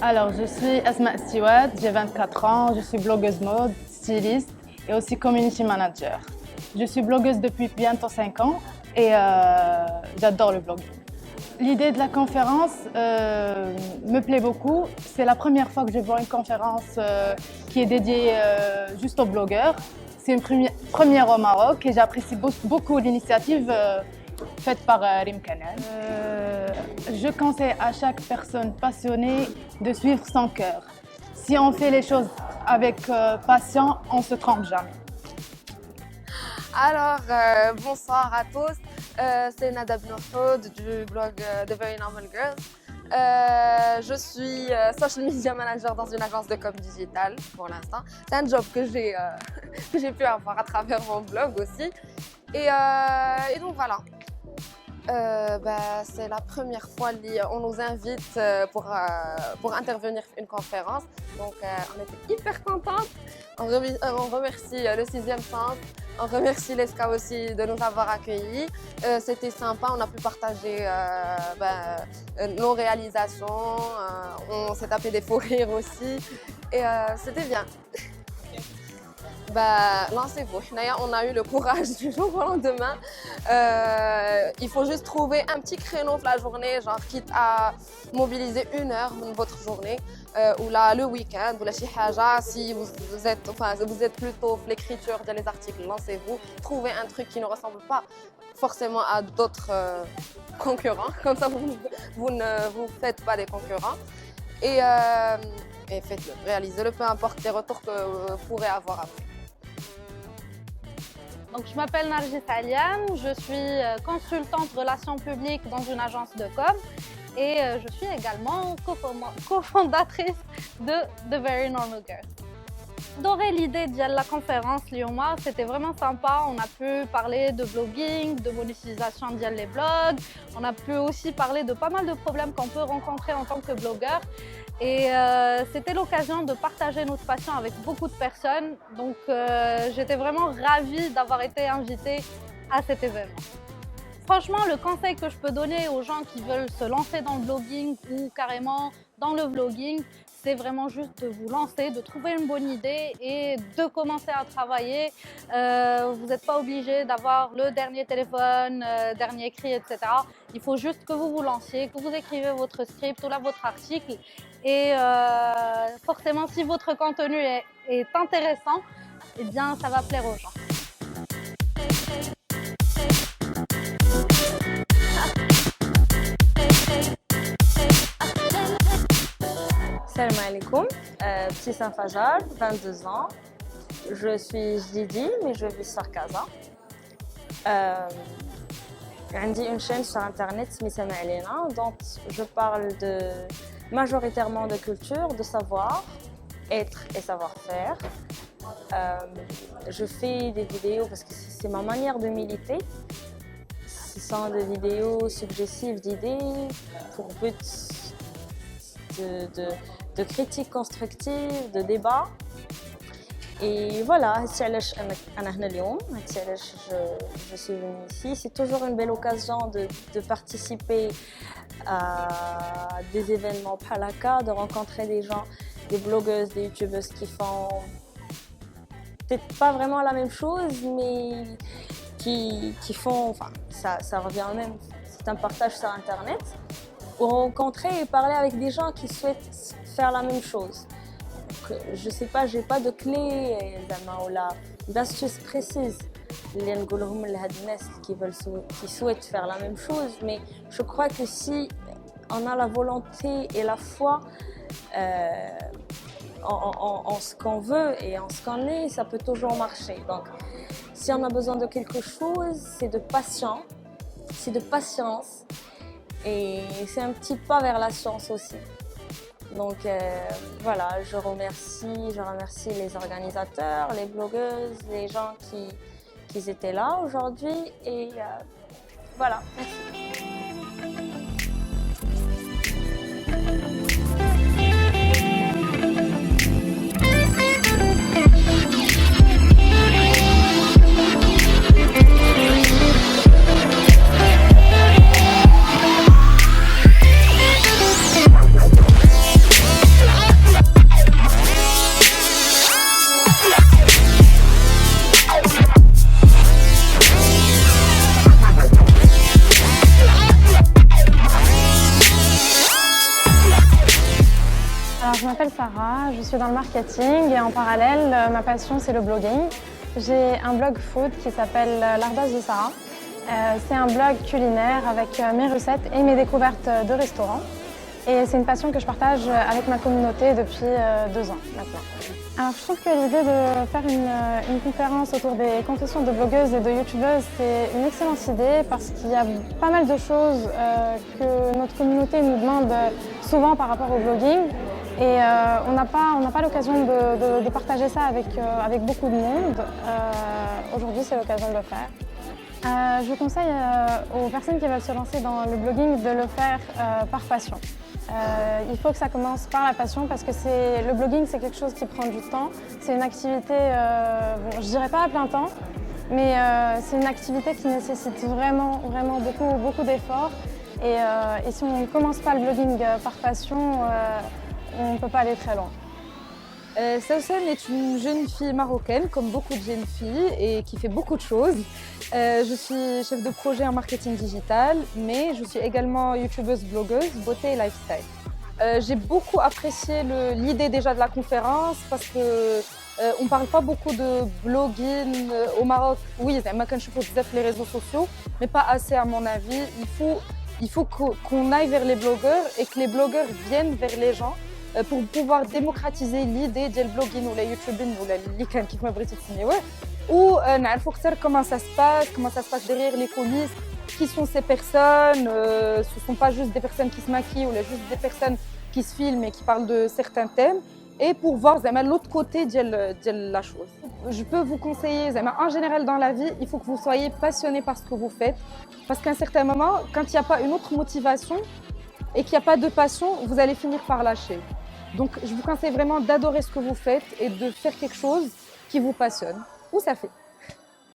Alors, je suis Asma Stewart, j'ai 24 ans, je suis blogueuse mode, styliste et aussi community manager. Je suis blogueuse depuis bientôt 5 ans et j'adore le blog. L'idée de la conférence me plaît beaucoup. C'est la première fois que je vois une conférence qui est dédiée juste aux blogueurs. C'est une première au Maroc et j'apprécie beaucoup l'initiative faite par Rim Kanal. Je conseille à chaque personne passionnée de suivre son cœur. Si on fait les choses avec passion, on ne se trompe jamais. Alors, bonsoir à tous. C'est Nada Benoud du blog The Very Normal Girls. Je suis social media manager dans une agence de com digital pour l'instant. C'est un job que j'ai pu avoir à travers mon blog aussi. Et donc voilà. C'est la première fois qu'on nous invite pour intervenir à une conférence. Donc on était hyper contentes. On remercie le 6e Sens. On remercie l'ESCA aussi de nous avoir accueillis. C'était sympa, on a pu partager nos réalisations. On s'est tapé des fous rires aussi. Et c'était bien. Lancez-vous. On a eu le courage du jour au lendemain. Il faut juste trouver un petit créneau de la journée, genre quitte à mobiliser 1 heure de votre journée, ou là le week-end, ou la chihaja. Si vous êtes plutôt l'écriture des articles, lancez-vous. Trouvez un truc qui ne ressemble pas forcément à d'autres concurrents. Comme ça, vous ne vous faites pas des concurrents. Et faites-le, réalisez-le, peu importe les retours que vous pourrez avoir après. Donc, je m'appelle Nargis Aliane, je suis consultante relations publiques dans une agence de com et je suis également cofondatrice de The Very Normal Girls. J'adorais l'idée de la conférence Lyoma, c'était vraiment sympa. On a pu parler de blogging, de monétisation les blogs. On a pu aussi parler de pas mal de problèmes qu'on peut rencontrer en tant que blogueur. Et c'était l'occasion de partager notre passion avec beaucoup de personnes. Donc j'étais vraiment ravie d'avoir été invitée à cet événement. Franchement, le conseil que je peux donner aux gens qui veulent se lancer dans le blogging ou carrément dans le vlogging, c'est vraiment juste de vous lancer, de trouver une bonne idée et de commencer à travailler. Vous n'êtes pas obligé d'avoir le dernier téléphone, dernier cri, etc. Il faut juste que vous vous lanciez, que vous écrivez votre script ou là votre article. Et forcément, si votre contenu est intéressant, eh bien, ça va plaire aux gens. Salam alaikum, Btissam Fajar, 22 ans. Je suis Jdidi, mais je vis sur Casa. J'ai une chaîne sur internet, Smissama Alena, dont je parle majoritairement de culture, de savoir, être et savoir-faire. Je fais des vidéos parce que c'est ma manière de militer. Ce sont des vidéos suggestives d'idées pour but de critique constructive, de débat. Et voilà, je suis venue ici. C'est toujours une belle occasion de participer à des événements palaka, de rencontrer des gens, des blogueuses, des youtubeuses qui font peut-être pas vraiment la même chose, mais qui font, enfin, ça revient au même, c'est un partage sur internet. Pour rencontrer et parler avec des gens qui souhaitent faire la même chose. Donc, je sais pas, j'ai pas de clé ou d'astuces précises qui souhaitent faire la même chose, mais je crois que si on a la volonté et la foi en ce qu'on veut et en ce qu'on est, ça peut toujours marcher. Donc, si on a besoin de quelque chose, c'est de patience c'est de patience et c'est un petit pas vers la science aussi. Donc voilà, je remercie les organisateurs, les blogueuses, les gens qui étaient là aujourd'hui et voilà, merci. Alors, je m'appelle Sarah, je suis dans le marketing et en parallèle, ma passion c'est le blogging. J'ai un blog food qui s'appelle L'Ardoise de Sarah. C'est un blog culinaire avec mes recettes et mes découvertes de restaurants. Et c'est une passion que je partage avec ma communauté depuis 2 ans maintenant. Alors, je trouve que l'idée de faire une conférence autour des confessions de blogueuses et de youtubeuses, c'est une excellente idée parce qu'il y a pas mal de choses que notre communauté nous demande souvent par rapport au blogging. Et on n'a pas l'occasion de partager ça avec beaucoup de monde. Aujourd'hui, c'est l'occasion de le faire. Je conseille aux personnes qui veulent se lancer dans le blogging de le faire par passion. Il faut que ça commence par la passion parce que le blogging, c'est quelque chose qui prend du temps. C'est une activité, bon, je dirais pas à plein temps, mais c'est une activité qui nécessite vraiment beaucoup d'efforts. Et si on ne commence pas le blogging par passion, on ne peut pas aller très loin. Sawsan est une jeune fille marocaine, comme beaucoup de jeunes filles, et qui fait beaucoup de choses. Je suis chef de projet en marketing digital, mais je suis également youtubeuse, blogueuse, beauté et lifestyle. J'ai beaucoup apprécié l'idée déjà de la conférence parce qu'on ne parle pas beaucoup de blogging au Maroc. Oui, je trouve les réseaux sociaux, mais pas assez à mon avis. Il faut qu'on aille vers les blogueurs et que les blogueurs viennent vers les gens pour pouvoir démocratiser l'idée du blogging ou la youtubing ou les كان كيف ما بغيتي تسميوه ou نعرفوا اكثر comment ça se passe derrière les coulisses, qui sont ces personnes, ce ne sont pas juste des personnes qui se maquillent ou juste des personnes qui se filment et qui parlent de certains thèmes, et pour voir l'autre côté de la chose. Je peux vous conseiller, en général dans la vie, il faut que vous soyez passionné par ce que vous faites, parce qu'à un certain moment, quand il n'y a pas une autre motivation et qu'il n'y a pas de passion, vous allez finir par lâcher. Donc, je vous conseille vraiment d'adorer ce que vous faites et de faire quelque chose qui vous passionne. Ou ça fait.